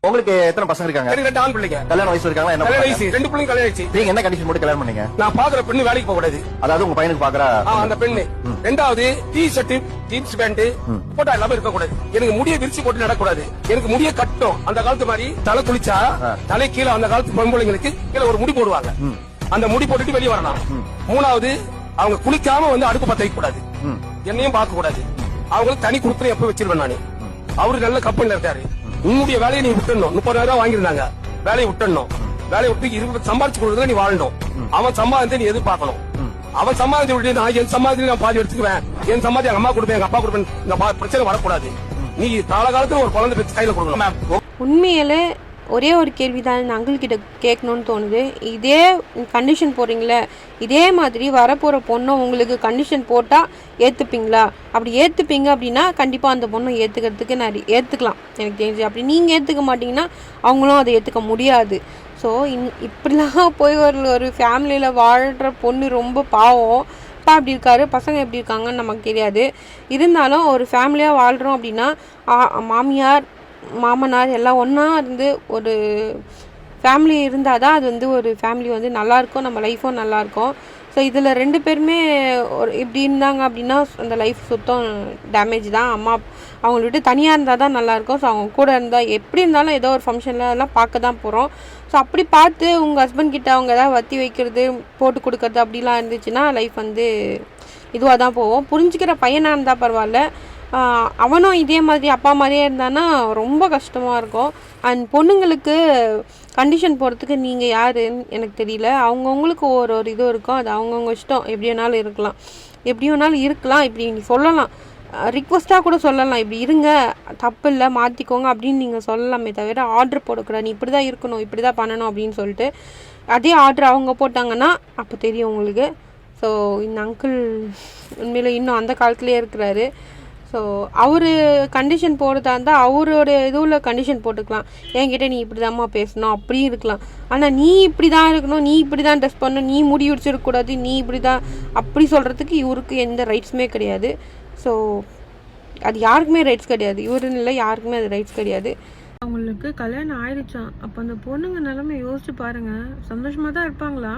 உங்களுக்கு எத்தனை பசங்க இருக்காங்க? எனக்கு 2 ஆண் பிள்ளைங்க. கல்யாண வயசு இருக்காங்க? என்ன கல்யாண வயசு 2 பிள்ளைங்க கல்யாணம் ஆயிடுச்சு. நீங்க என்ன கண்டிஷன் போட்டு கல்யாணம் பண்ணீங்க? நான் பாக்குற பெண்ணு வேலைக்கு போக கூடாது. அதாவது உங்க பையனுக்கு பாக்குற அந்த பெண்ணு. ரெண்டாவது டி ஷர்ட் ஜீன்ஸ் பேண்ட் போட்டா இல்லாம இருக்க கூடாது. எனக்கு முடிய விரிச்சு போட்டு நடக்கூடாது. எனக்கு முடிய கட்டும். அந்த காலத்து மாதிரி தலை குளிச்சா தலை கீழே அந்த காலத்து பொம்பளைங்களுக்கு கீழே ஒரு முடி போடுவாங்க. அந்த முடி போட்டுட்டு வெளியே வரலாம். மூணாவது அவங்க குளிக்காம வந்து அடுப்பு பத்த வைக்க கூடாது. என்னையும் பார்க்க கூடாது. அவங்களுக்கு தனி குடுத்து எப்ப வச்சிருவேன் நானு. அவரு நல்ல கம்பெனில இருக்காரு. உன்னுடைய வேலையை நீ விட்டுடணும். 30,000 வாங்கிருந்தாங்க. வேலையை விட்டுடணும். வேலையை விட்டு 20 சம்பாதிச்சு கொடுத்தா நீ வாழணும். அவன் சம்பாதிச்சு நீ எதிர்பார்க்கணும். அவன் சம்பாதிச்சு விட்டு நான் என் சம்பாதிச்சு நான் பாதி எடுத்துக்குவேன். என் சம்பாதி எங்க அம்மா கொடுப்பேன், எங்க அப்பா கொடுப்பேன். இந்த பிரச்சனை வரக்கூடாது. நீ காலகாலத்துல ஒரு குழந்தை பெற்று கையில கொடுக்கணும். உண்மையிலே ஒரே ஒரு கேள்வி தான் இந்த அங்கிள் கிட்ட கேட்கணும்னு தோணுது. இதே கண்டிஷன் போடுறீங்களே, இதே மாதிரி வரப்போகிற பொண்ணை உங்களுக்கு கண்டிஷன் போட்டால் ஏற்றுப்பீங்களா? அப்படி ஏற்றுப்பீங்க அப்படின்னா கண்டிப்பாக அந்த பொண்ணை ஏற்றுக்கிறதுக்கு ஏற்றுக்கலாம் எனக்கு தெரிஞ்சு. அப்படி நீங்கள் ஏற்றுக்க மாட்டிங்கன்னா அவங்களும் அதை ஏற்றுக்க முடியாது. ஸோ இப்படிலாம் போய் ஒரு ஃபேமிலியில் வாழ்கிற பொண்ணு ரொம்ப பாவம். அப்பா எப்படி இருக்காரு, பசங்க எப்படி இருக்காங்கன்னு நமக்கு தெரியாது. இருந்தாலும் ஒரு ஃபேமிலியாக வாழ்கிறோம் அப்படின்னா மாமியார் மாமனார் எல்லாம் ஒன்றா இருந்து ஒரு ஃபேமிலி இருந்தால் தான் அது வந்து ஒரு ஃபேமிலி வந்து நல்லாயிருக்கும், நம்ம லைஃப்பும் நல்லாயிருக்கும். ஸோ இதில் 2 பேருமே ஒரு இப்படி இருந்தாங்க அப்படின்னா அந்த லைஃப் சுத்தம் டேமேஜ் தான். அம்மா அவங்கள விட்டு தனியாக இருந்தால் தான் நல்லாயிருக்கும். ஸோ அவங்க கூட இருந்தால் எப்படி இருந்தாலும் ஏதோ ஒரு ஃபங்க்ஷனில் எல்லாம் பார்க்க தான் போகிறோம். ஸோ அப்படி பார்த்து உங்கள் ஹஸ்பண்ட் கிட்ட அவங்க ஏதாவது வத்தி வைக்கிறது போட்டு கொடுக்கறது அப்படிலாம் இருந்துச்சுன்னா லைஃப் வந்து இதுவாக தான் போகும். புரிஞ்சுக்கிற பையனாக இருந்தால் பரவாயில்ல. அவனும் இதே மாதிரி அப்பா மாதிரியே இருந்தானா ரொம்ப கஷ்டமாக இருக்கும். அண்ட் பொண்ணுங்களுக்கு கண்டிஷன் போகிறதுக்கு நீங்கள் யாருன்னு எனக்கு தெரியல. அவங்கவுங்களுக்கு ஒரு இது இருக்கும். அது அவங்கவுங்க இஷ்டம். எப்படி வேணாலும் இருக்கலாம். இப்படி நீ சொல்லலாம், ரிக்வஸ்ட்டாக கூட சொல்லலாம். இப்படி இருங்க, தப்பு இல்லை, மாற்றிக்கோங்க அப்படின்னு நீங்கள் சொல்லலாமே தவிர ஆர்டர் போடக்கூடாது. நீ இப்படி தான் இருக்கணும், இப்படி தான் பண்ணணும் அப்படின்னு சொல்லிட்டு அதே ஆர்டர் அவங்க போட்டாங்கன்னா அப்போ தெரியும் உங்களுக்கு. ஸோ இந்த அங்கிள் உண்மையில இன்னும் அந்த காலத்துலேயே இருக்கிறாரு. ஸோ அவர் கண்டிஷன் போடுறதா இருந்தால் அவரோட இதுவில் கண்டிஷன் போட்டுக்கலாம். என்கிட்ட நீ இப்படி தான்மா பேசணும் அப்படியும் இருக்கலாம். ஆனால் நீ இப்படி தான் இருக்கணும், நீ இப்படி தான் ட்ரெஸ் பண்ணணும், நீ முடி வச்சிருக்கக்கூடாது, நீ இப்படி தான் அப்படி சொல்கிறதுக்கு இவருக்கு எந்த ரைட்ஸுமே கிடையாது. ஸோ அது யாருக்குமே ரைட்ஸ் கிடையாது. இவருன்னு இல்லை, யாருக்குமே அது ரைட்ஸ் கிடையாது. அவங்களுக்கு கல்யாணம் ஆயிடுச்சான். அப்போ அந்த பொண்ணுங்க நிலைமை யோசிச்சு பாருங்கள். சந்தோஷமாக தான் இருப்பாங்களா?